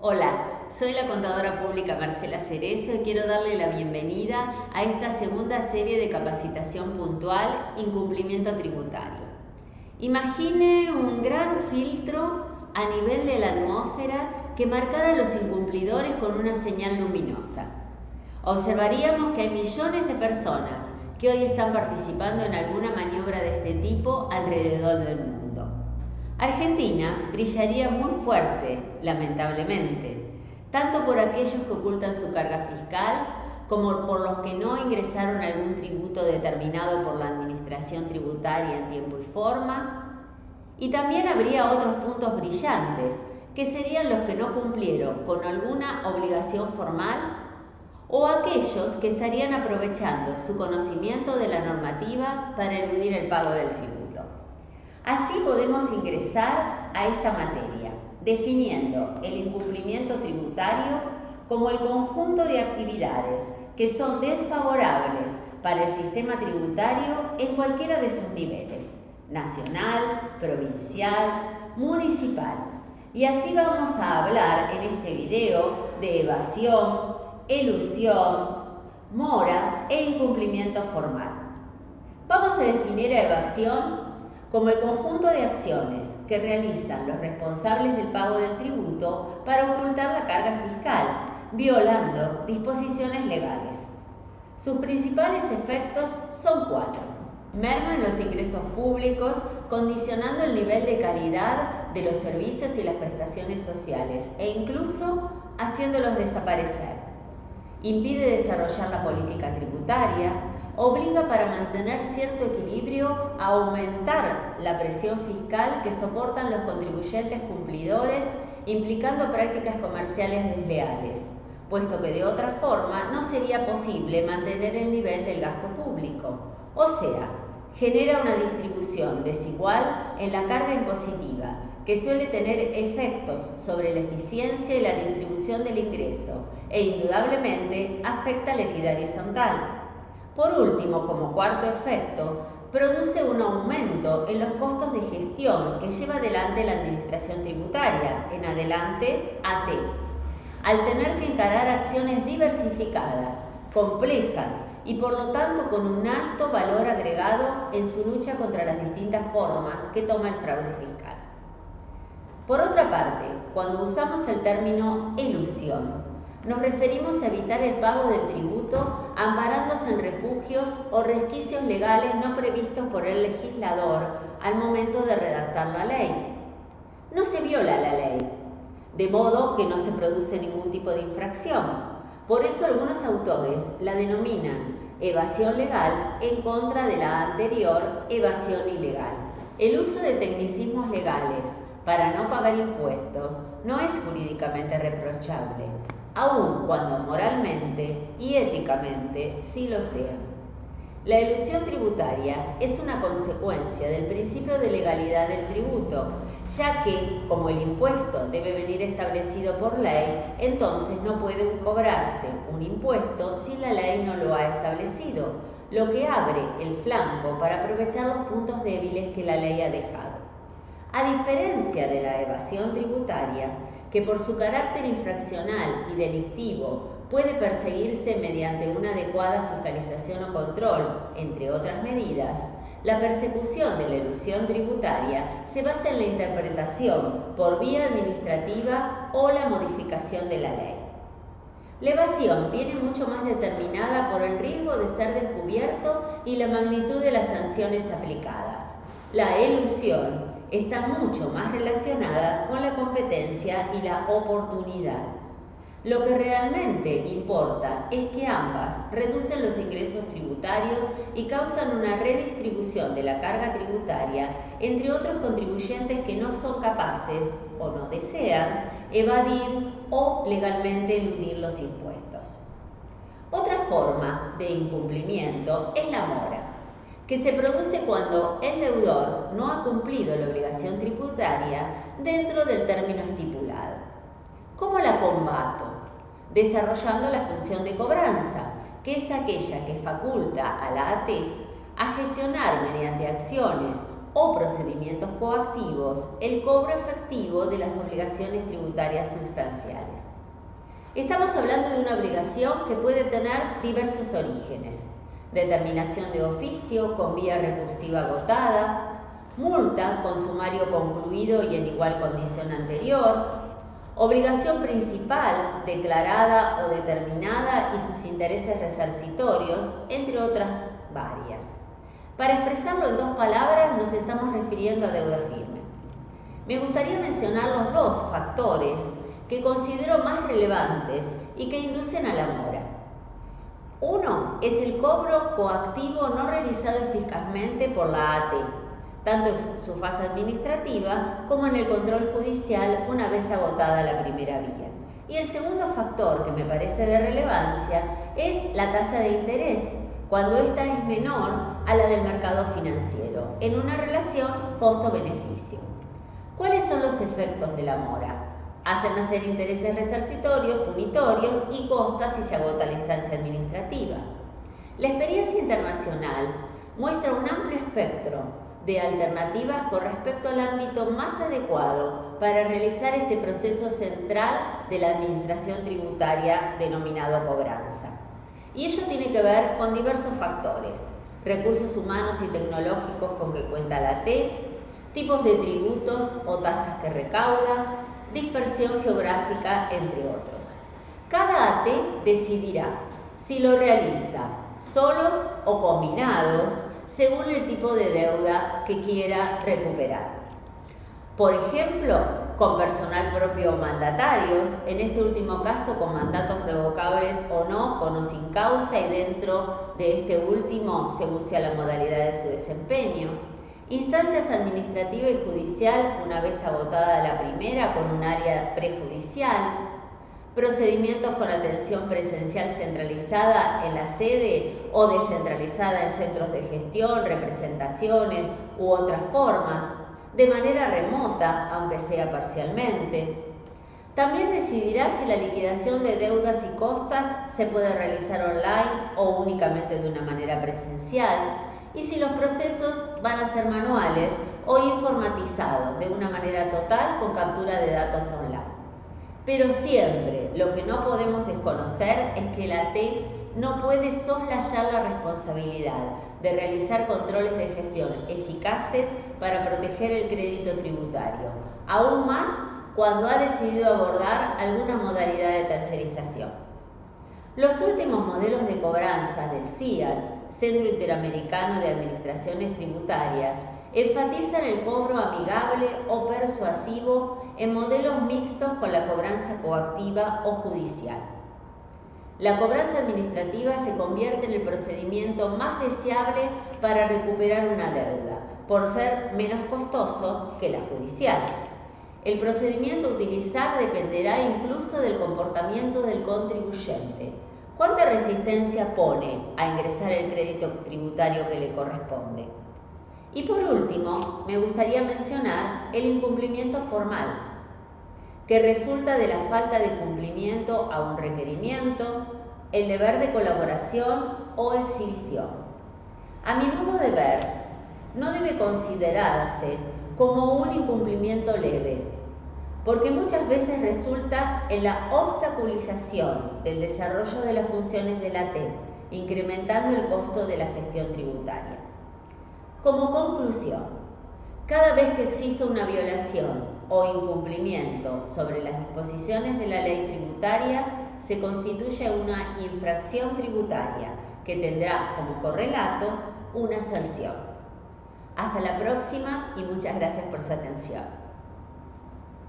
Hola, soy la contadora pública Marcela Cerezo y quiero darle la bienvenida a esta segunda serie de capacitación puntual, Incumplimiento Tributario. Imagine un gran filtro a nivel de la atmósfera que marcara los incumplidores con una señal luminosa. Observaríamos que hay millones de personas que hoy están participando en alguna maniobra de este tipo alrededor del mundo. Argentina brillaría muy fuerte, lamentablemente, tanto por aquellos que ocultan su carga fiscal como por los que no ingresaron algún tributo determinado por la Administración Tributaria en tiempo y forma. Y también habría otros puntos brillantes, que serían los que no cumplieron con alguna obligación formal o aquellos que estarían aprovechando su conocimiento de la normativa para eludir el pago del tributo. Así podemos ingresar a esta materia, definiendo el incumplimiento tributario como el conjunto de actividades que son desfavorables para el sistema tributario en cualquiera de sus niveles, nacional, provincial, municipal. Y así vamos a hablar en este video de evasión, elusión, mora e incumplimiento formal. Vamos a definir a evasión como el conjunto de acciones que realizan los responsables del pago del tributo para ocultar la carga fiscal, violando disposiciones legales. Sus principales efectos son 4. Merman los ingresos públicos, condicionando el nivel de calidad de los servicios y las prestaciones sociales e incluso haciéndolos desaparecer. Impide desarrollar la política tributaria, obliga para mantener cierto equilibrio a aumentar la presión fiscal que soportan los contribuyentes cumplidores, implicando prácticas comerciales desleales, puesto que de otra forma no sería posible mantener el nivel del gasto público. O sea, genera una distribución desigual en la carga impositiva, que suele tener efectos sobre la eficiencia y la distribución del ingreso e indudablemente afecta la equidad horizontal. Por último, como cuarto efecto, produce un aumento en los costos de gestión que lleva adelante la Administración Tributaria, en adelante AT, al tener que encarar acciones diversificadas, complejas y por lo tanto con un alto valor agregado en su lucha contra las distintas formas que toma el fraude fiscal. Por otra parte, cuando usamos el término elusión, nos referimos a evitar el pago del tributo amparándose en refugios o resquicios legales no previstos por el legislador al momento de redactar la ley. No se viola la ley, de modo que no se produce ningún tipo de infracción. Por eso algunos autores la denominan evasión legal en contra de la anterior evasión ilegal. El uso de tecnicismos legales para no pagar impuestos no es jurídicamente reprochable, aun cuando moralmente y éticamente sí lo sea. La elusión tributaria es una consecuencia del principio de legalidad del tributo, ya que, como el impuesto debe venir establecido por ley, entonces no puede cobrarse un impuesto si la ley no lo ha establecido, lo que abre el flanco para aprovechar los puntos débiles que la ley ha dejado. A diferencia de la evasión tributaria, que por su carácter infraccional y delictivo puede perseguirse mediante una adecuada fiscalización o control, entre otras medidas, la persecución de la elusión tributaria se basa en la interpretación por vía administrativa o la modificación de la ley. La evasión viene mucho más determinada por el riesgo de ser descubierto y la magnitud de las sanciones aplicadas. La elusión está mucho más relacionada con la competencia y la oportunidad. Lo que realmente importa es que ambas reducen los ingresos tributarios y causan una redistribución de la carga tributaria entre otros contribuyentes que no son capaces o no desean evadir o legalmente eludir los impuestos. Otra forma de incumplimiento es la mora, que se produce cuando el deudor no ha cumplido la obligación tributaria dentro del término estipulado. ¿Cómo la combato? Desarrollando la función de cobranza, que es aquella que faculta a la AT a gestionar mediante acciones o procedimientos coactivos el cobro efectivo de las obligaciones tributarias sustanciales. Estamos hablando de una obligación que puede tener diversos orígenes: determinación de oficio con vía recursiva agotada, multa con sumario concluido y en igual condición anterior, obligación principal declarada o determinada y sus intereses resarcitorios, entre otras varias. Para expresarlo en dos palabras, nos estamos refiriendo a deuda firme. Me gustaría mencionar los dos factores que considero más relevantes y que inducen a la mora. Uno es el cobro coactivo no realizado eficazmente por la AT, tanto en su fase administrativa como en el control judicial una vez agotada la primera vía. Y el segundo factor que me parece de relevancia es la tasa de interés, cuando ésta es menor a la del mercado financiero, en una relación costo-beneficio. ¿Cuáles son los efectos de la mora? Hacen nacer intereses resarcitorios, punitorios y costas si se agota la instancia administrativa. La experiencia internacional muestra un amplio espectro de alternativas con respecto al ámbito más adecuado para realizar este proceso central de la administración tributaria denominado cobranza. Y ello tiene que ver con diversos factores: recursos humanos y tecnológicos con que cuenta la AT, tipos de tributos o tasas que recauda, dispersión geográfica, entre otros. Cada AT decidirá si lo realiza solos o combinados según el tipo de deuda que quiera recuperar. Por ejemplo, con personal propio o mandatarios, en este último caso con mandatos revocables o no, con o sin causa, y dentro de este último según sea la modalidad de su desempeño. Instancias administrativa y judicial una vez agotada la primera con un área prejudicial, procedimientos con atención presencial centralizada en la sede o descentralizada en centros de gestión, representaciones u otras formas, de manera remota, aunque sea parcialmente. También decidirá si la liquidación de deudas y costas se puede realizar online o únicamente de una manera presencial, y si los procesos van a ser manuales o informatizados de una manera total con captura de datos online. Pero siempre lo que no podemos desconocer es que la AT no puede soslayar la responsabilidad de realizar controles de gestión eficaces para proteger el crédito tributario, aún más cuando ha decidido abordar alguna modalidad de tercerización. Los últimos modelos de cobranza del CIAT, Centro Interamericano de Administraciones Tributarias, enfatizan el cobro amigable o persuasivo en modelos mixtos con la cobranza coactiva o judicial. La cobranza administrativa se convierte en el procedimiento más deseable para recuperar una deuda, por ser menos costoso que la judicial. El procedimiento a utilizar dependerá incluso del comportamiento del contribuyente. ¿Cuánta resistencia pone a ingresar el crédito tributario que le corresponde? Y por último, me gustaría mencionar el incumplimiento formal, que resulta de la falta de cumplimiento a un requerimiento, el deber de colaboración o exhibición. A mi modo de ver, no debe considerarse como un incumplimiento leve, porque muchas veces resulta en la obstaculización del desarrollo de las funciones de la AT, incrementando el costo de la gestión tributaria. Como conclusión, cada vez que exista una violación o incumplimiento sobre las disposiciones de la ley tributaria, se constituye una infracción tributaria que tendrá como correlato una sanción. Hasta la próxima y muchas gracias por su atención.